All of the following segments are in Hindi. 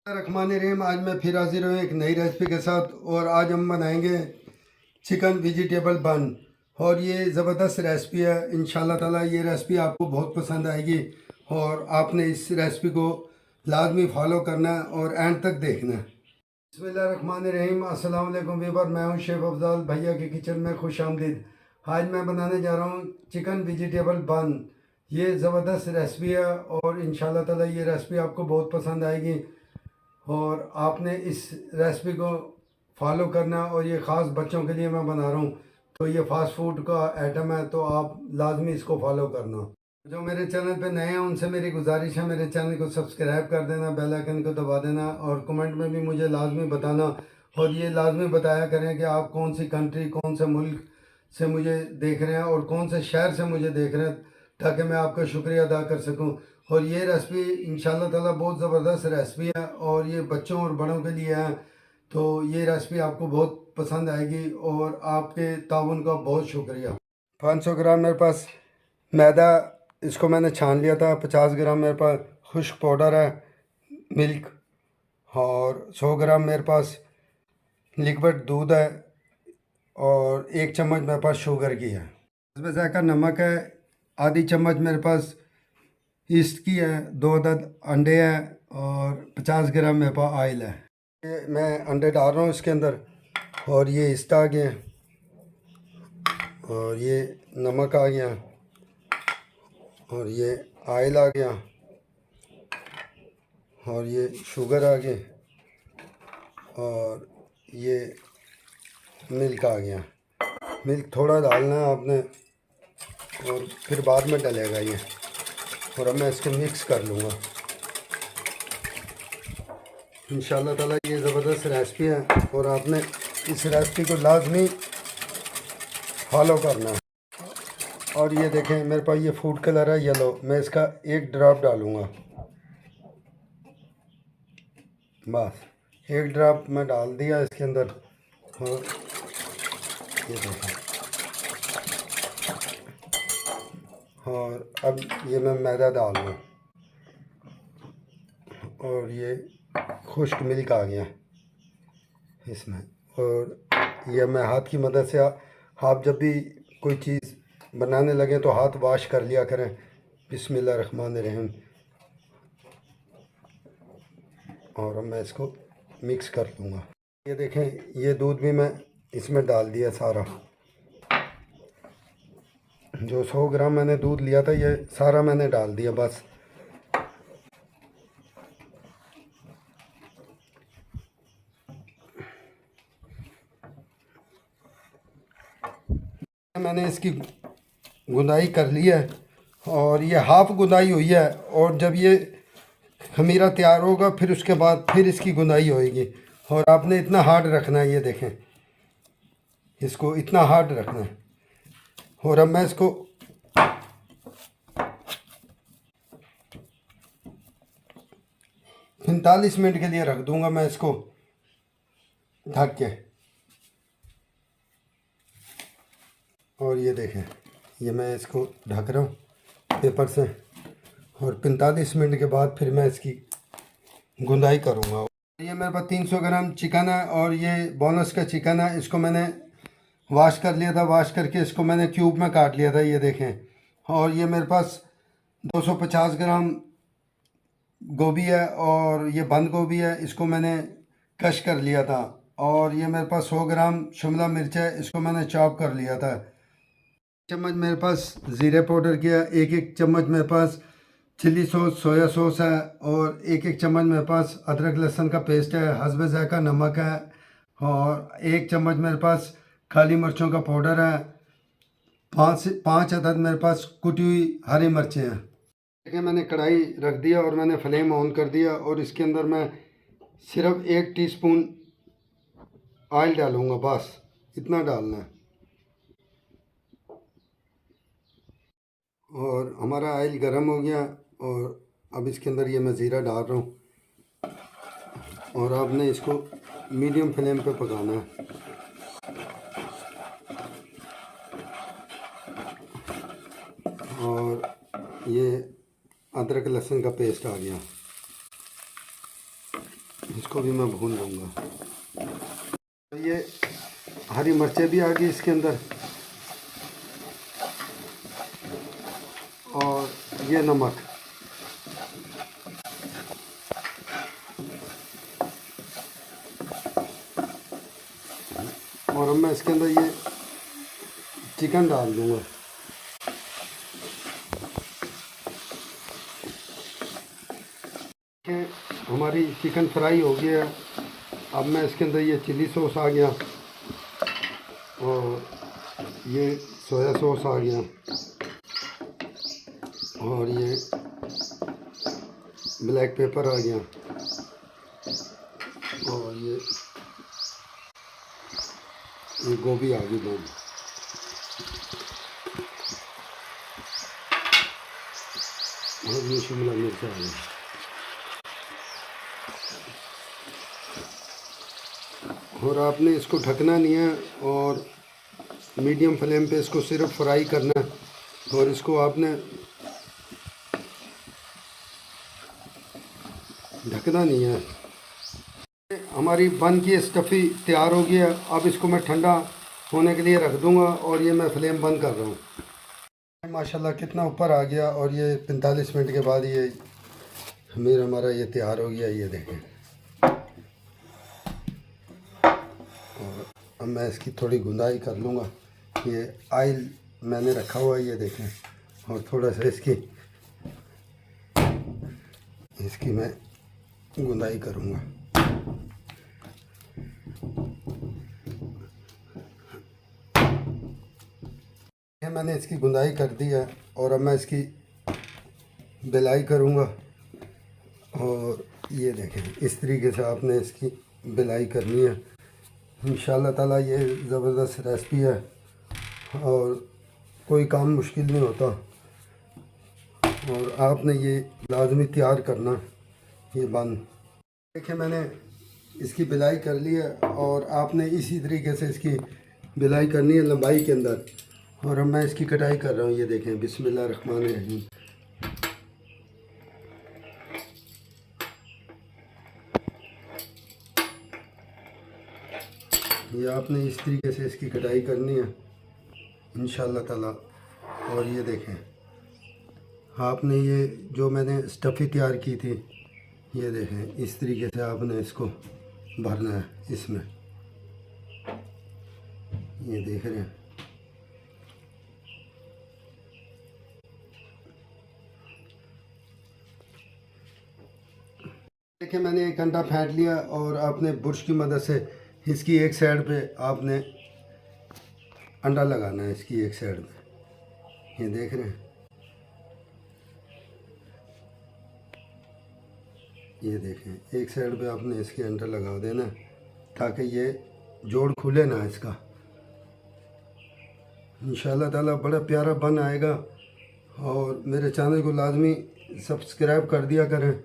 रहमानिर्रहीम। आज मैं फिर हाजिर हूँ एक नई रेसिपी के साथ और आज हम बनाएंगे चिकन वेजिटेबल बन। और ये ज़बरदस्त रेसिपी है। इंशाल्लाह ताला ये रेसिपी आपको बहुत पसंद आएगी और आपने इस रेसिपी को लाजमी फॉलो करना है और एंड तक देखना है। बिस्मिल्लाहिर्रहमानिर्रहीम। अस्सलाम वालेकुम वीवर, मैं हूँ शेफ़ अफजाल। भैया के किचन में खुश आमदीद। आज मैं बनाने जा रहा हूँ चिकन वेजिटेबल बन। ये ज़बरदस्त रेसिपी है और इंशाल्लाह ताला ये रेसिपी आपको बहुत पसंद आएगी और आपने इस रेसिपी को फॉलो करना। और ये ख़ास बच्चों के लिए मैं बना रहा हूँ, तो ये फास्ट फूड का आइटम है, तो आप लाजमी इसको फॉलो करना। जो मेरे चैनल पे नए हैं उनसे मेरी गुजारिश है, मेरे चैनल को सब्सक्राइब कर देना, बेल आइकन को दबा देना और कमेंट में भी मुझे लाजमी बताना। और ये लाजमी बताया करें कि आप कौन सी कंट्री, कौन से मुल्क से मुझे देख रहे हैं और कौन से शहर से मुझे देख रहे हैं, ताकि मैं आपका शुक्रिया अदा कर सकूं। और ये रेसिपी इंशाल्लाह ताला बहुत ज़बरदस्त रेसिपी है और ये बच्चों और बड़ों के लिए है, तो ये रेसिपी आपको बहुत पसंद आएगी और आपके ताउन का बहुत शुक्रिया। 500 ग्राम मेरे पास मैदा, इसको मैंने छान लिया था। 50 ग्राम मेरे पास खुश्क पाउडर है, मिल्क। और 100 ग्राम मेरे पास लिक्विड दूध है और 1 चम्मच मेरे पास शुगर की है। इसमें जायका नमक है, आधी चम्मच मेरे पास ईस्ट की है, 2 अदद अंडे हैं और 50 ग्राम मेरे पास ऑयल है। ये मैं अंडे डाल रहा हूँ इसके अंदर और ये ईस्ट आ गया और ये नमक आ गया और ये ऑयल आ गया और ये शुगर आ गई और ये मिल्क आ गया। मिल्क थोड़ा डालना है आपने और फिर बाद में डलेगा ये। और अब मैं इसको मिक्स कर लूँगा। इंशाल्लाह ताला ये ज़बरदस्त रेसिपी है और आपने इस रेसिपी को लाजमी फॉलो करना है। और ये देखें मेरे पास ये फूड कलर है येलो, मैं इसका 1 ड्रॉप डालूँगा, बस 1 ड्रॉप मैं डाल दिया इसके अंदर। और ये देखें, और अब ये मैं मैदा डाल दूँ और ये खुश्क मिल्क आ गया इसमें। और ये मैं हाथ की मदद से, आप जब भी कोई चीज़ बनाने लगे तो हाथ वॉश कर लिया करें। बिस्मिल्लाहिर्रहमानिर्रहीम। और अब मैं इसको मिक्स कर लूँगा। ये देखें, ये दूध भी मैं इसमें डाल दिया सारा। जो 100 ग्राम मैंने दूध लिया था ये सारा मैंने डाल दिया बस। मैंने इसकी गुंदाई कर ली है और ये हाफ गुंदाई हुई है। और जब ये खमीरा तैयार होगा फिर उसके बाद फिर इसकी गुंदाई होएगी। और आपने इतना हार्ड रखना है, ये देखें, इसको इतना हार्ड रखना है। और अब मैं इसको 45 मिनट के लिए रख दूंगा, मैं इसको ढक के। और ये देखें, ये मैं इसको ढक रहा हूँ पेपर से और 45 मिनट के बाद फिर मैं इसकी गुंदाई करूँगा। ये मेरे पास 300 ग्राम चिकन है और ये बोनस का चिकन है। इसको मैंने वॉश कर लिया था, वॉश करके इसको मैंने क्यूब में काट लिया था, ये देखें। और ये मेरे पास 250 ग्राम गोभी है और ये बंद गोभी है, इसको मैंने कश कर लिया था। और ये मेरे पास 100 ग्राम शिमला मिर्च है, इसको मैंने चॉप कर लिया था। चम्मच मेरे पास ज़ीरे पाउडर की है, 1 चम्मच मेरे पास चिली सॉस, सोया सॉस है और 1 चम्मच मेरे पास अदरक लहसुन का पेस्ट है, हस्बे ज़ायका नमक है और 1 चम्मच मेरे पास काली मिर्चों का पाउडर है। 5 अदद मेरे पास कुटी हुई हरी मिर्चें हैं। देखिए, मैंने कढ़ाई रख दिया और मैंने फ्लेम ऑन कर दिया और इसके अंदर मैं सिर्फ 1 टीस्पून ऑयल डालूँगा, बस इतना डालना है। और हमारा ऑयल गर्म हो गया और अब इसके अंदर ये मैं ज़ीरा डाल रहा हूँ और आपने इसको मीडियम फ्लेम पे पकाना है। और ये अदरक लहसुन का पेस्ट आ गया इसको भी मैं भून लूँगा। ये हरी मिर्चें भी आ गई इसके अंदर, और ये नमक। और अब मैं इसके अंदर ये चिकन डाल दूँगा। हमारी चिकन फ्राई हो गया। अब मैं इसके अंदर ये चिली सॉस आ गया और ये सोया सॉस आ गया और ये ब्लैक पेपर आ गया और ये गोभी आ गई दो, और ये शिमला मिर्च आ गई। और आपने इसको ढकना नहीं है और मीडियम फ्लेम पे इसको सिर्फ फ्राई करना है। और इसको आपने ढकना नहीं है। हमारी बन की स्टफ़ी तैयार हो गई है। अब इसको मैं ठंडा होने के लिए रख दूंगा और ये मैं फ्लेम बंद कर रहा हूँ। माशाल्लाह कितना ऊपर आ गया और ये 45 मिनट के बाद ये हमारा ये तैयार हो गया। ये देखें। और अब मैं इसकी थोड़ी गुंदाई कर लूँगा। ये आयल मैंने रखा हुआ है, ये देखें। और थोड़ा सा इसकी मैं गुंदाई करूँगा। मैंने इसकी गुंदाई कर दी है और अब मैं इसकी बिलाई करूँगा। और ये देखें, इस तरीके से आपने इसकी बिलाई करनी है। इंशाल्लाह ताला ये ज़बरदस्त रेसिपी है और कोई काम मुश्किल नहीं होता। और आपने ये लाजमी तैयार करना। ये बन देखिए, मैंने इसकी बिलाई कर ली है और आपने इसी तरीके से इसकी बिलाई करनी है लंबाई के अंदर। और अब मैं इसकी कटाई कर रहा हूँ। ये देखें, बिस्मिल्लाहिर्रहमानिर्रहीम। ये आपने इस तरीके से इसकी कटाई करनी है इंशाल्लाह ताला। और ये देखें, आपने ये जो मैंने स्टफ़ी तैयार की थी, ये देखें, इस तरीके से आपने इसको भरना है इसमें। ये देख रहे हैं। देखिए, मैंने एक अंडा फेंट लिया और आपने बुर्श की मदद से इसकी एक साइड पे आपने अंडा लगाना है, इसकी एक साइड पे। ये देख रहे हैं। ये देखें, एक साइड पे आपने इसके अंडा लगा देना ताकि ये जोड़ खुले ना इसका। इंशाल्लाह ताला बड़ा प्यारा बन आएगा। और मेरे चैनल को लाजमी सब्सक्राइब कर दिया करें।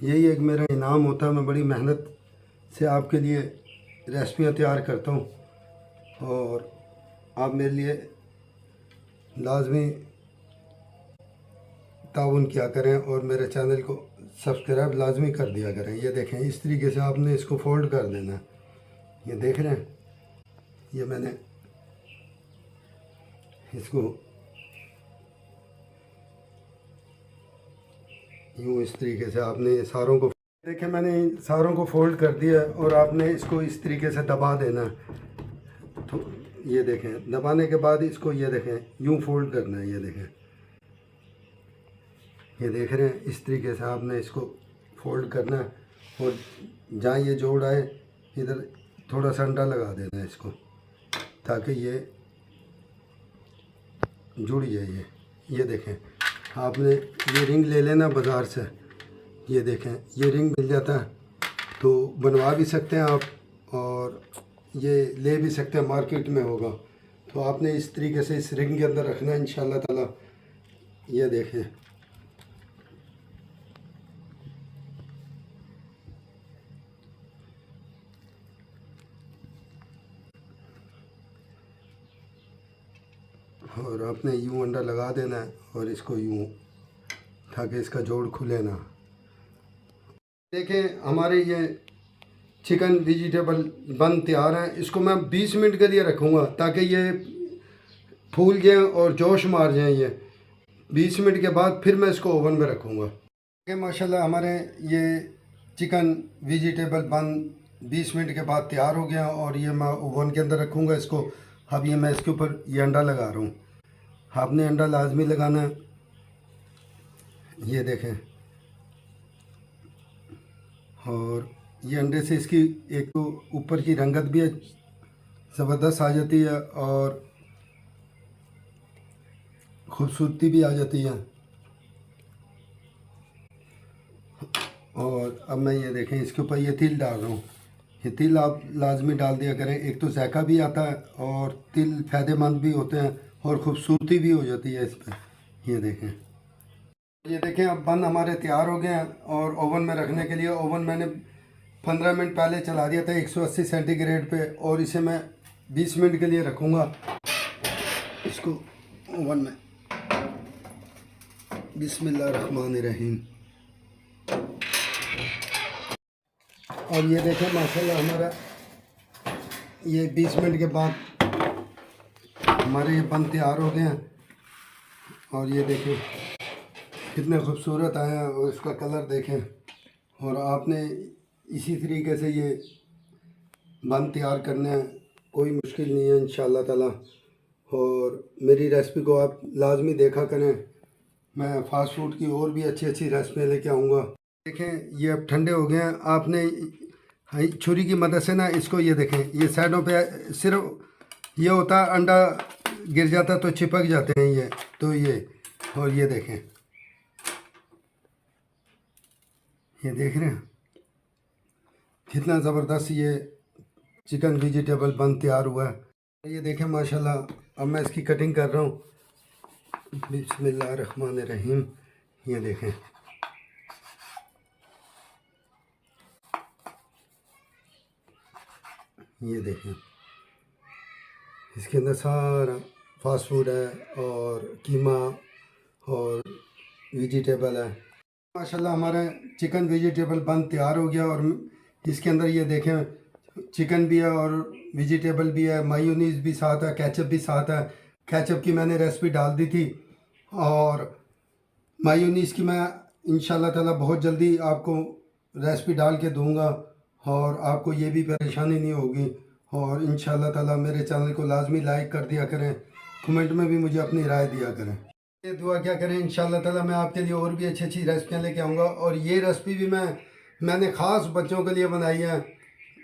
यही एक मेरा इनाम होता है। मैं बड़ी मेहनत से आपके लिए रेसिपियाँ तैयार करता हूँ और आप मेरे लिए लाजमी ताउन किया करें और मेरे चैनल को सब्सक्राइब लाजमी कर दिया करें। ये देखें, इस तरीके से आपने इसको फोल्ड कर देना। ये देख रहे हैं, ये मैंने इसको यूँ इस तरीके से आपने सारों को देखें, मैंने सारों को फोल्ड कर दिया और आपने इसको इस तरीके से दबा देना। तो ये देखें, दबाने के बाद इसको ये देखें यूँ फोल्ड करना है। ये देखें, ये देख रहे हैं, इस तरीके से आपने इसको फोल्ड करना है और जहाँ ये जोड़ आए इधर थोड़ा सा अंडा लगा देना है इसको ताकि ये जुड़ जाए। ये देखें, आपने ये रिंग ले लेना बाज़ार से। ये देखें, ये रिंग मिल जाता है तो बनवा भी सकते हैं आप और ये ले भी सकते हैं, मार्केट में होगा। तो आपने इस तरीके से इस रिंग के अंदर रखना है इंशाल्लाह ताला। ये देखें, और आपने यूँ अंडा लगा देना है और इसको यूँ ताकि इसका जोड़ खुले ना। देखें, हमारे ये चिकन वेजिटेबल बन तैयार है। इसको मैं 20 मिनट के लिए रखूँगा ताकि ये फूल जाएँ और जोश मार जाएँ। ये 20 मिनट के बाद फिर मैं इसको ओवन में रखूँगा। माशाल्लाह हमारे ये चिकन वेजिटेबल बन 20 मिनट के बाद तैयार हो गया और ये मैं ओवन के अंदर रखूँगा इसको। अब ये मैं इसके ऊपर ये अंडा लगा रहा हूँ। आपने अंडा लाजमी लगाना है। ये देखें, और ये अंडे से इसकी एक तो ऊपर की रंगत भी ज़बरदस्त आ जाती है और खूबसूरती भी आ जाती है। और अब मैं ये देखें इसके ऊपर ये तिल डाल रहा हूँ। ये तिल आप लाजमी डाल दिया करें, एक तो जायका भी आता है और तिल फ़ायदेमंद भी होते हैं और ख़ूबसूरती भी हो जाती है इस पर। ये देखें अब बन हमारे तैयार हो गए हैं और ओवन में रखने के लिए ओवन मैंने 15 मिनट पहले चला दिया था 180 सेंटीग्रेड पे, और इसे मैं 20 मिनट के लिए रखूँगा इसको ओवन में। बिस्मिल्लाहिर्रहमानिर्रहीम। और ये देखें माशाल्लाह हमारा ये 20 मिनट के बाद हमारे ये बन तैयार हो गए हैं। और ये देखें कितने खूबसूरत आए हैं और इसका कलर देखें। और आपने इसी तरीके से ये बन तैयार करने हैं, कोई मुश्किल नहीं है इंशाअल्लाह ताला। और मेरी रेसिपी को आप लाजमी देखा करें। मैं फ़ास्ट फूड की और भी अच्छी अच्छी रेसिपियाँ लेके आऊँगा। देखें ये अब ठंडे हो गए हैं। आपने छुरी की मदद से ना इसको ये देखें, ये साइडों पे सिर्फ ये होता है अंडा गिर जाता तो चिपक जाते हैं ये, तो ये। और ये देखें, ये देख रहे हैं कितना ज़बरदस्त ये चिकन वेजिटेबल बन तैयार हुआ है। ये देखें माशाल्लाह। अब मैं इसकी कटिंग कर रहा हूँ। बिस्मिल्लाहिर्रहमानिर्रहीम। ये देखें, ये देखें इसके अंदर सारा फास्ट फूड है और कीमा और वेजिटेबल है। माशाल्लाह हमारा चिकन वेजिटेबल बन तैयार हो गया। और इसके अंदर ये देखें चिकन भी है और वेजिटेबल भी है, मायोनीज़ भी साथ है, केचप भी साथ है। केचप की मैंने रेसिपी डाल दी थी और मायोनीज़ की मैं इंशाल्लाह ताला बहुत जल्दी आपको रेसिपी डाल के दूंगा और आपको ये भी परेशानी नहीं होगी। और इंशाल्लाह ताला मेरे चैनल को लाजमी लाइक कर दिया करें, कमेंट में भी मुझे अपनी राय दिया करें। ये दुआ क्या करें, इंशाल्लाह ताला मैं आपके लिए और भी अच्छी अच्छी रेसिपियाँ लेके आऊँगा। और ये रेसिपी भी मैंने ख़ास बच्चों के लिए बनाई है,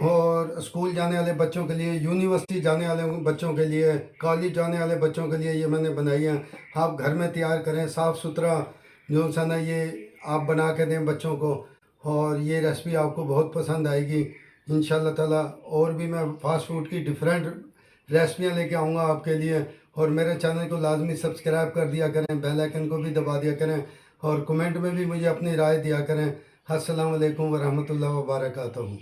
और स्कूल जाने वाले बच्चों के लिए, यूनिवर्सिटी जाने वाले बच्चों के लिए, कॉलेज जाने वाले बच्चों के लिए ये मैंने बनाई है। आप घर में तैयार करें, साफ़ सुथरा जो सा ना ये आप बना के दें बच्चों को, और ये रेसिपी आपको बहुत पसंद आएगी इंशाल्लाह ताला। और भी मैं फ़ास्ट फूड की डिफरेंट रेसिपियाँ लेके आऊँगा आपके लिए। और मेरे चैनल को लाजमी सब्सक्राइब कर दिया करें, बेल आइकन को भी दबा दिया करें, और कमेंट में भी मुझे अपनी राय दिया करें। अस्सलाम वालेकुम व रहमतुल्लाहि व बरकातहू।